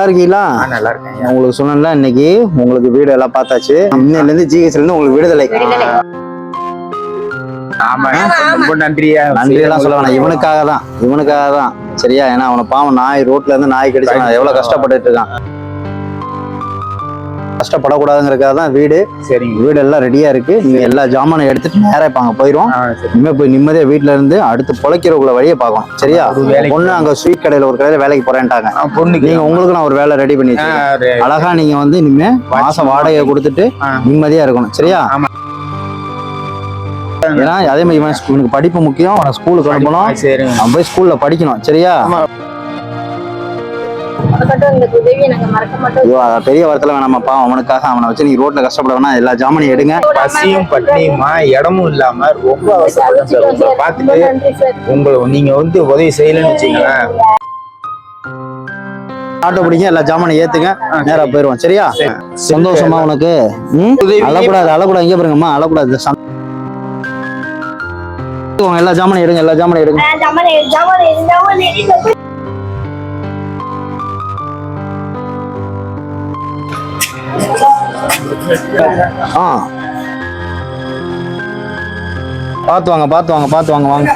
இருக்கீங்களா? நல்லா இருக்கேன். உங்களுக்கு சொன்னேன்ல இன்னைக்கு உங்களுக்கு வீடு எல்லாம் பார்த்தாச்சு. இன்னையில இருந்து ஜிஹெச்ல இருந்து உங்களுக்கு விடுதலை. ஆமா, ரொம்ப நன்றியா. நன்றியெல்லாம் சொல்ல வேணாம், இவனுக்காக தான் சரியா? ஏன்னா அவனை பாவம் நாய் ரோட்ல இருந்து நாய் கடிச்சு எவ்வளவு கஷ்டப்பட்டுட்டு இருக்கான். கஷ்டப்படக்கூடாதுங்கிறதுக்காக தான் வீடு. சரிங்க, வீடு எல்லாம் ரெடியா இருக்கு. நீங்க எல்லா ஜாமானும் எடுத்துட்டு நேரா இப்ப அங்க போயிரும். இனிமே போய் நிம்மதியா வீட்டுல இருந்து அடுத்து பொழைக்கிறவங்கள வழியை பார்க்கணும் சரியா? பொண்ணு அங்க ஸ்வீட் கடையில ஒரு கடையில வேலைக்கு போறேன்ட்டாங்க. பொண்ணுக்கு நீங்க உங்களுக்கு நான் ஒரு வேலை ரெடி பண்ணி அழகா நீங்க வந்து இனிமே மாசம் வாடகை கொடுத்துட்டு நிம்மதியா இருக்கணும் சரியா? ஏன்னா அதே மாதிரி இவனுக்கு படிப்பு முக்கியம். அவனை ஸ்கூலுக்கு அனுப்பணும். அவன் போய் ஸ்கூல்ல படிக்கணும் சரியா? பெரிய வாரத்துல வேணாமாப்பா, அவனுக்காக அவனை வச்சு நீங்க ரோட்ல கஷ்டப்பட வேணாம். எல்லா ஜாமானையும் எடுங்க. பசியும் பட்டினியுமா இடமும் இல்லாம ரொம்ப அவசரப்படுறேன் சார். உங்களை பார்த்துட்டு நீங்க வந்து உதவி செய்யலன்னு வச்சுங்களேன். ஆட்டோ பிடிங்க, எல்லா ஜாமானையும் ஏத்துங்க, நேரா போயிருவோம் சரியா? சந்தோஷமா உனக்கு? அழக்கூடாது இங்க பாருங்கம்மா, அழக்கூடாது. எல்லா ஜாமானையும் எடுங்க, எல்லா ஜாமானையும் எடுங்க. பார்த்து வாங்க வாங்க.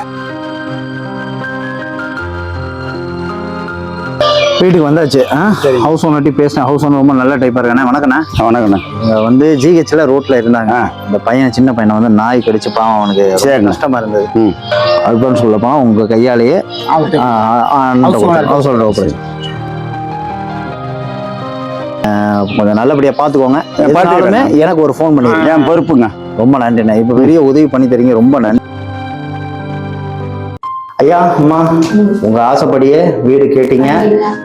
வீட்டுக்கு வந்தாச்சு. ஹவுஸ் ஓனர்ட்டி பேசினேன். ஹவுஸ் ஓனர் ரொம்ப நல்ல டைப்பா இருக்கானே. வணக்கண்ணே. வந்து ஜிஹெச்ல ரோட்ல இருந்தாங்க. இந்த பையன் சின்ன பையனை வந்து நாய் கடிச்சு பாவம் அவனுக்கு கஷ்டமா இருந்தது. அதுதான் சொல்லப்பா உங்க கையாலேயே ஹவுஸ் ஓனர் கொஞ்சம் நல்லபடியா பாத்துக்கோங்க. எனக்கு ஒரு ஃபோன் பண்ணி என் பொறுப்புங்க. ரொம்ப நன்றிண்ணே. இப்ப பெரிய உதவி பண்ணி தரீங்க, ரொம்ப நன்றி ஐயா. அம்மா உங்க ஆசைப்படியே வீடு கேட்டீங்க.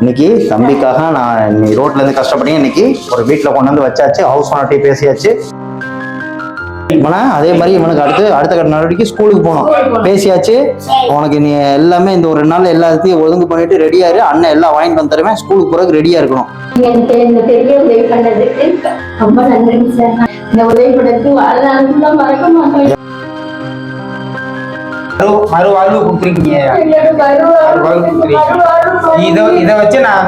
இன்னைக்கு தம்பிக்காக நான் ரோட்ல இருந்து கஷ்டப்பட்டீங்க. இன்னைக்கு ஒரு வீட்டுல கொண்டு வந்து வச்சாச்சு. ஹவுஸ் ஓனர்ட்டி பேசியாச்சு. அதே மாதிரி இவனுக்கு அடுத்த கட்ட நடவடிக்கை ஸ்கூலுக்கு போகணும் பேசியாச்சு. உனக்கு நீ எல்லாமே இந்த ஒரு 2 நாள் எல்லாத்தையும் ஒழுங்கு பண்ணிட்டு ரெடியா இரு. அண்ணன் எல்லாம் வாங்கிட்டு வந்து தருவேன். ஸ்கூலுக்கு போறதுக்கு ரெடியா இருக்கணும். ரொம்ப நன்றி சார். இந்த உதவி பண்ணதுக்கு மறக்க மாட்டேன். மறுவாழ்வு கொடுத்துருக்கீங்க. இதை வச்சு நான்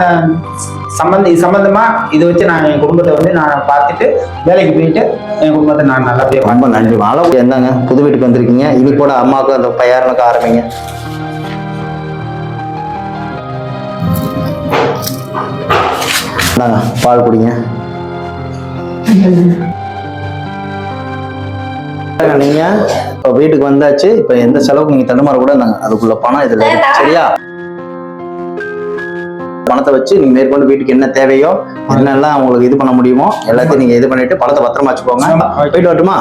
சம்பந்தமா இதை வச்சு நான் என் குடும்பத்தை வந்து நான் பார்த்துட்டு வேலைக்கு போயிட்டு என் குடும்பத்தை நான் நல்லபடியா. ரொம்ப நன்றி. அளவு இருந்தாங்க. புது வீட்டுக்கு வந்திருக்கீங்க. இது கூட அம்மாவுக்கு அந்த பையனுக்கு ஆரம்பிங்க. பால் குடிங்க. நீங்க இப்ப வீட்டுக்கு வந்தாச்சு. இப்ப எந்த செலவுக்கு நீங்க தடுமாற கூட அதுக்குள்ள பணம் இதுல சரியா? பணத்தை வச்சு நீங்க மேற்கொண்டு வீட்டுக்கு என்ன தேவையோ என்னெல்லாம் உங்களுக்கு இது பண்ண முடியுமோ எல்லாத்தையும் நீங்க இது பண்ணிட்டு பணத்தை பத்திரமா வச்சுக்கோங்க. போயிட்டு வரட்டுமா?